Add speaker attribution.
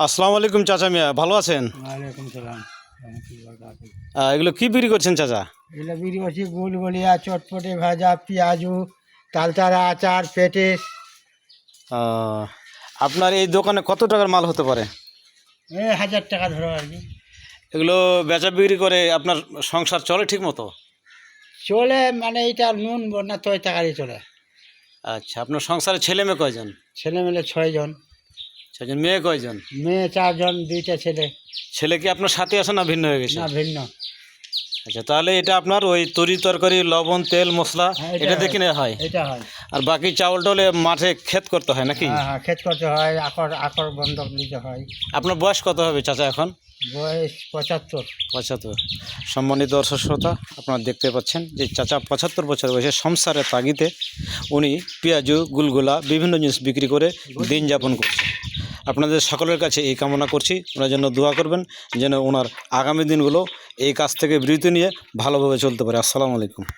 Speaker 1: আসসালামু আলাইকুম চাচা মিয়া, ভালো আছেন?
Speaker 2: ওয়ালাইকুম সালাম রহমতুল্লাহ বারাকাতুহু।
Speaker 1: এগুলো কি বিক্রি করছেন চাচা?
Speaker 2: এগুলো বিক্রি করছি গুলগুলিয়া, চটপটে ভাজা, পেঁয়াজু, তালতারা, আচার, পেটিস।
Speaker 1: আহ, আপনার এই দোকানে কত টাকার মাল হতে পারে?
Speaker 2: 1000 টাকা ধরো আর কি।
Speaker 1: এগুলো বেচা বিক্রি করে আপনার সংসার চলে ঠিক মতো?
Speaker 2: চলে মানে এটা নুন বন্যা তো টাকারই চলে।
Speaker 1: আচ্ছা, আপনার সংসারে ছেলে মেয়ে কয়জন?
Speaker 2: ছেলে মেলে 6 জন,
Speaker 1: 6জন। মেয়ে কয়জন?
Speaker 2: মেয়ে 4 জন, 2টা ছেলে।
Speaker 1: ছেলে কি আপনার সাথে আছে না ভিন্ন হয়ে গেছে?
Speaker 2: না, ভিন্ন।
Speaker 1: আচ্ছা, তাহলে এটা আপনার ওই তরি তরকারি, লবণ, তেল, মশলা
Speaker 2: হ্যাঁ,
Speaker 1: এটা দেখে নেওয়া হয়।
Speaker 2: এটা হয়।
Speaker 1: আর বাকি চাউল টাউলে মাঠে ক্ষেত করতে হয় নাকি?
Speaker 2: হ্যাঁ হ্যাঁ, ক্ষেত করতে হয়, আকর বন্ধক নিতে হয়।
Speaker 1: আপনার বয়স কত হবে চাচা এখন?
Speaker 2: বয়স 75।
Speaker 1: 75। সম্মানিত দর্শক শ্রোতা, আপনারা দেখতে পাচ্ছেন যে চাচা 75 বছর বয়সে সংসারের তাগিদে উনি পেঁয়াজু, গুলগুলা বিভিন্ন জিনিস বিক্রি করে দিন যাপন করছে। আপনাদের সকলের কাছে এই কামনা করছি, ওনার জন্য দোয়া করবেন যেন ওনার আগামী দিনগুলো এই কাজ থেকে বিরতি নিয়ে ভালোভাবে চলতে পারে। আসসালামু আলাইকুম।